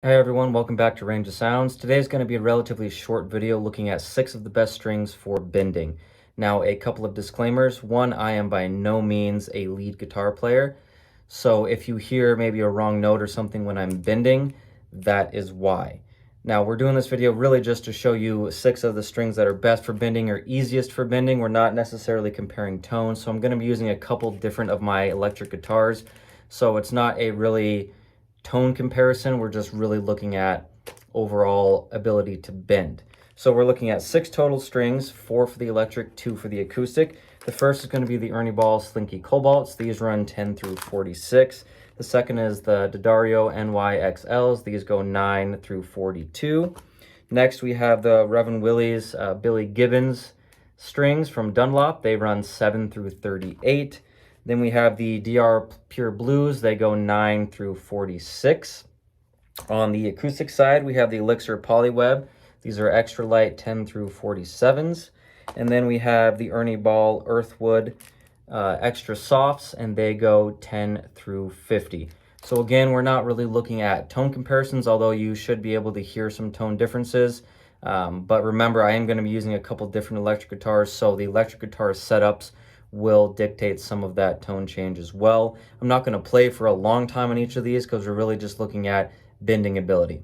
Hi everyone, welcome back to Range of Sounds. Today is going to be a relatively short video looking at 6 of the best strings for bending. Now, a couple of disclaimers. One, I am by no means a lead guitar player, so if you hear maybe a wrong note or something when I'm bending, that is why. Now, we're doing this video really just to show you 6 of the strings that are best for bending or easiest for bending. We're not necessarily comparing tones, so I'm going to be using a couple different of my electric guitars, so it's not a really tone comparison. We're just really looking at overall ability to bend. So we're looking at 6 total strings, 4 for the electric, 2 for the acoustic. The first is going to be the Ernie Slinky Cobalts. These run 10 through 46. The second is the D'Addario NYXLs. These go 9 through 42. Next we have the Reverend Willy's Billy Gibbons strings from Dunlop. They run 7 through 38. Then we have the DR Pure Blues. They go 9 through 46. On the acoustic side, we have the Elixir Polyweb. These are extra light 10 through 47s. And then we have the Ernie Earthwood extra softs, and they go 10 through 50. So again, we're not really looking at tone comparisons, although you should be able to hear some tone differences. But remember, I am going to be using a couple different electric guitars, so the electric guitar setups will dictate some of that tone change as well. I'm not going to play for a long time on each of these because we're really just looking at bending ability.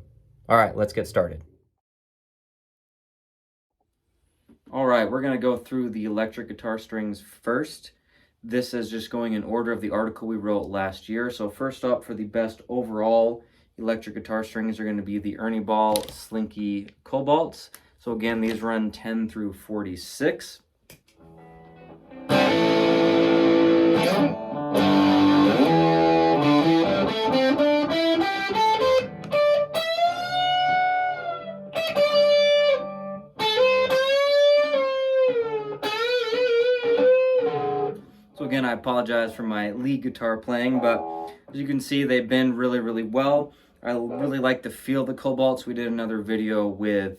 All right, let's get started. All right, we're going to go through the electric guitar strings first. This is just going in order of the article we wrote last year. So first up, for the best overall electric guitar strings are going to be the Ernie Slinky Cobalts. So again, these run 10 through 46. So again, I apologize for my lead guitar playing, but as you can see, they bend really, really well. I really like the feel of the Cobalts. We did another video with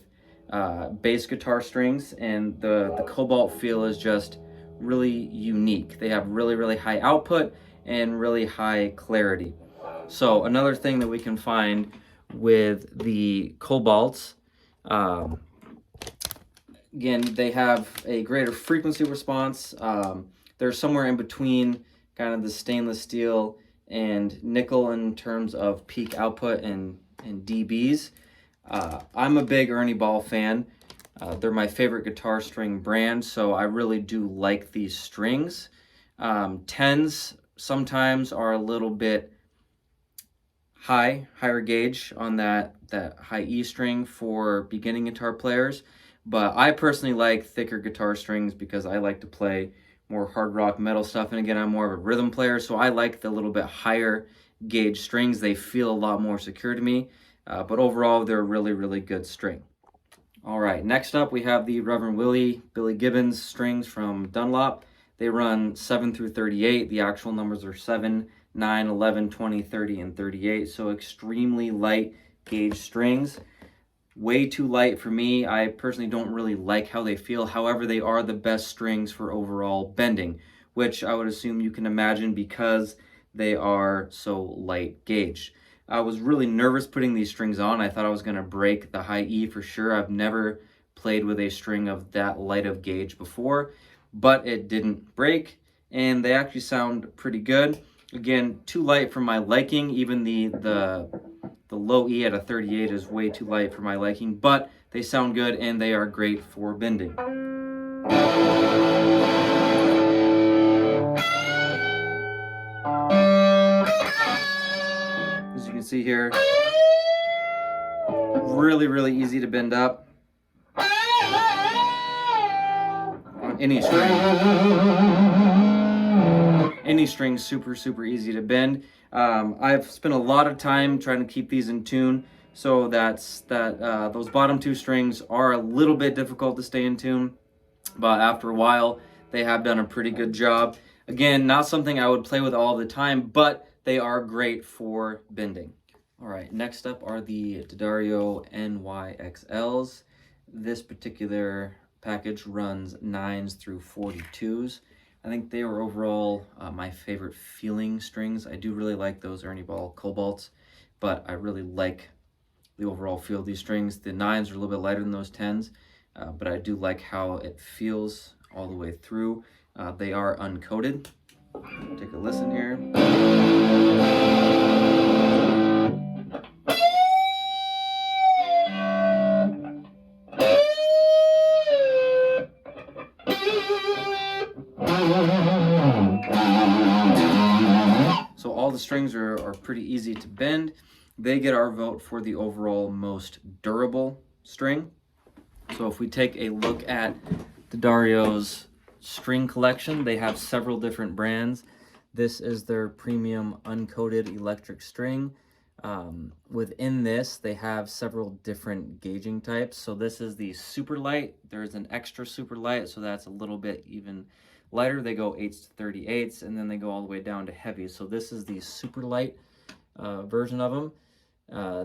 bass guitar strings, and the Cobalt feel is just really unique. They have really, really high output and really high clarity. So another thing that we can find with the Cobalts, again, they have a greater frequency response. They're somewhere in between kind of the stainless steel and nickel in terms of peak output and dBs. I'm a big Ernie Ball fan. They're my favorite guitar string brand, so I really do like these strings. 10s sometimes are a little bit higher gauge on that high E string for beginning guitar players, but I personally like thicker guitar strings because I like to play more hard rock metal stuff, and again, I'm more of a rhythm player, so I like the little bit higher gauge strings. They feel a lot more secure to me, but overall, they're a really, really good string. All right, next up, we have the Reverend Billy Gibbons strings from Dunlop. They run 7 through 38. The actual numbers are 7, 9, 11, 20, 30, and 38, so extremely light gauge strings. Way too light for me. I personally don't really like how they feel. However, they are the best strings for overall bending, which I would assume you can imagine because they are so light gauge. I was really nervous putting these strings on. I thought I was going to break the high E for sure. I've never played with a string of that light of gauge before, but it didn't break, and they actually sound pretty good. Again, too light for my liking. Even the low E at a 38 is way too light for my liking, but they sound good and they are great for bending. As you can see here, really, really easy to bend up on any string. Any string, super, super easy to bend. I've spent a lot of time trying to keep these in tune, so those bottom 2 strings are a little bit difficult to stay in tune, but after a while, they have done a pretty good job. Again, not something I would play with all the time, but they are great for bending. All right, next up are the D'Addario NYXLs. This particular package runs 9s through 42s. I think they were overall my favorite feeling strings. I do really like those Ernie Cobalts, but I really like the overall feel of these strings. The 9s are a little bit lighter than those 10s, but I do like how it feels all the way through. They are uncoated. Take a listen here. So all the strings are pretty easy to bend. They get our vote for the overall most durable string. So if we take a look at D'Addario's string collection, they have several different brands. This is their premium uncoated electric string. Within this, they have several different gauging types. So this is the super light. There's an extra super light, so that's a little bit even lighter. They go 8s to 38s, and then they go all the way down to heavy. So this is the super light version of them.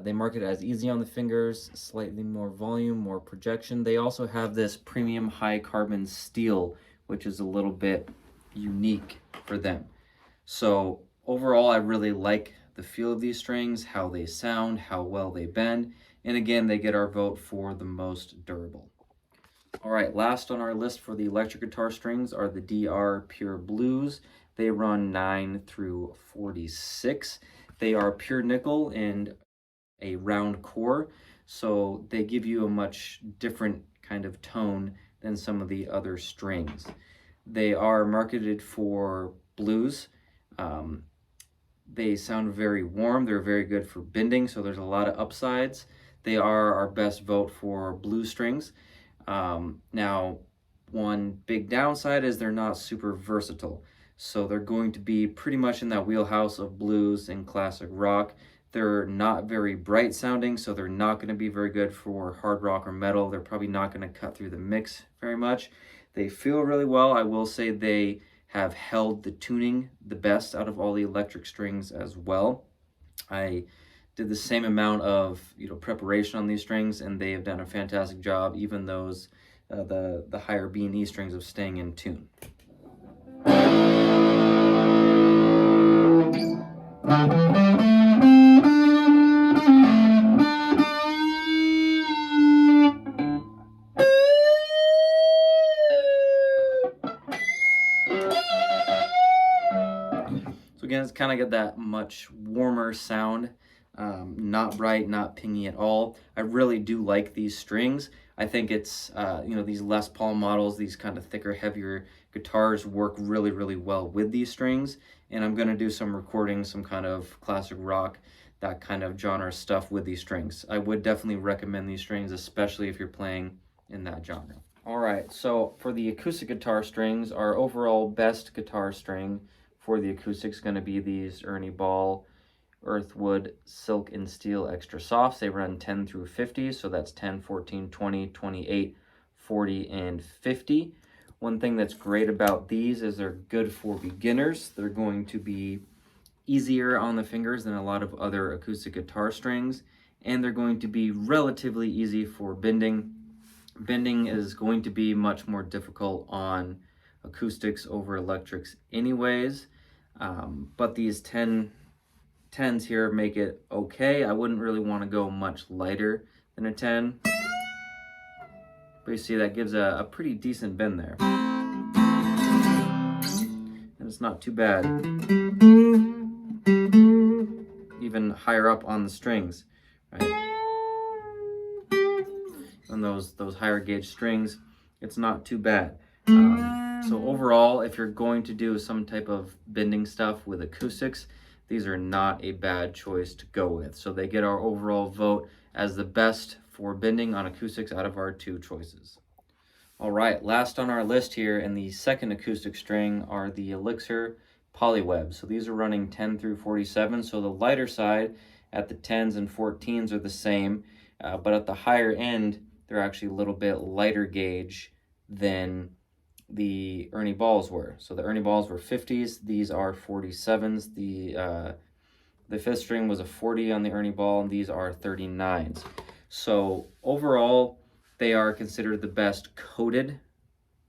They market it as easy on the fingers, slightly more volume, more projection. They also have this premium high carbon steel, which is a little bit unique for them. So overall, I really like the feel of these strings, how they sound, how well they bend. And again, they get our vote for the most durable. All right, last on our list for the electric guitar strings are the DR Pure Blues. They run 9 through 46. They are pure nickel and a round core, so they give you a much different kind of tone than some of the other strings. They are marketed for blues. They sound very warm. They're very good for bending, so there's a lot of upsides. They are our best vote for blues strings. Now, one big downside is they're not super versatile. So they're going to be pretty much in that wheelhouse of blues and classic rock. They're not very bright sounding, so they're not going to be very good for hard rock or metal. They're probably not going to cut through the mix very much. They feel really well. I will say they have held the tuning the best out of all the electric strings as well. I did the same amount of preparation on these strings, and they have done a fantastic job, even those the higher B and E strings, of staying in tune. So again, it's kind of got that much warmer sound, not bright, not pingy at all. I really do like these strings. I think it's, these Les Paul models, these kind of thicker, heavier guitars work really, really well with these strings. And I'm going to do some recording, some kind of classic rock, that kind of genre stuff with these strings. I would definitely recommend these strings, especially if you're playing in that genre. All right, so for the acoustic guitar strings, our overall best guitar string for the acoustic is going to be these Ernie Ball Earthwood Silk and Steel Extra Softs. They run 10 through 50, so that's 10, 14, 20, 28, 40, and 50. One thing that's great about these is they're good for beginners. They're going to be easier on the fingers than a lot of other acoustic guitar strings, and they're going to be relatively easy for bending. Bending is going to be much more difficult on acoustics over electrics anyways, but these 10s here make it okay. I wouldn't really want to go much lighter than a 10, but you see that gives a pretty decent bend there, and it's not too bad even higher up on the strings, right? On those higher gauge strings, it's not too bad. So overall, if you're going to do some type of bending stuff with acoustics, these are not a bad choice to go with. So they get our overall vote as the best for bending on acoustics out of our two choices. All right, last on our list here, and the second acoustic string, are the Elixir Polyweb. So these are running 10 through 47. So the lighter side at the 10s and 14s are the same, but at the higher end, they're actually a little bit lighter gauge than the Ernie Balls were. So the Ernie Balls were 50s, these are 47s. The fifth string was a 40 on the Ernie Ball, and these are 39s. So overall, they are considered the best coated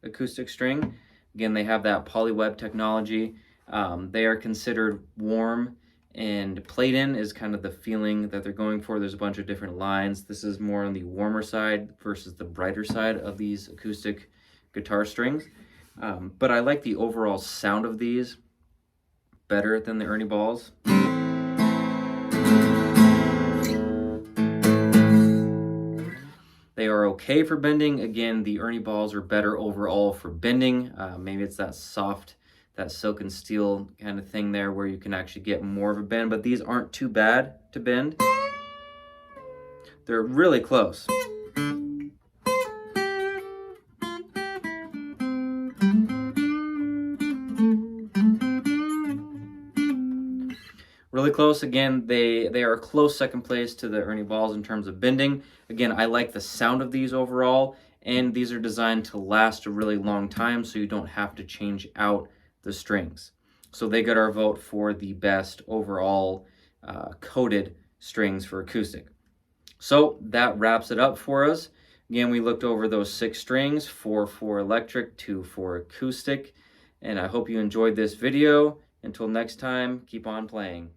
acoustic string. Again, they have that Polyweb technology. They are considered warm and played in is kind of the feeling that they're going for. There's a bunch of different lines. This is more on the warmer side versus the brighter side of these acoustic guitar strings. But I like the overall sound of these better than the Ernie balls. They are okay for bending. Again, the Ernie balls are better overall for bending. Maybe it's that soft, that silk and steel kind of thing there where you can actually get more of a bend, but these aren't too bad to bend. They're really close. Really close. Again, they are a close second place to the Ernie balls in terms of bending. Again, I like the sound of these overall, and these are designed to last a really long time, so you don't have to change out the strings. So they got our vote for the best overall coated strings for acoustic. So that wraps it up for us. Again, we looked over those 6 strings, 4 for electric, 2 for acoustic, and I hope you enjoyed this video. Until next time, keep on playing.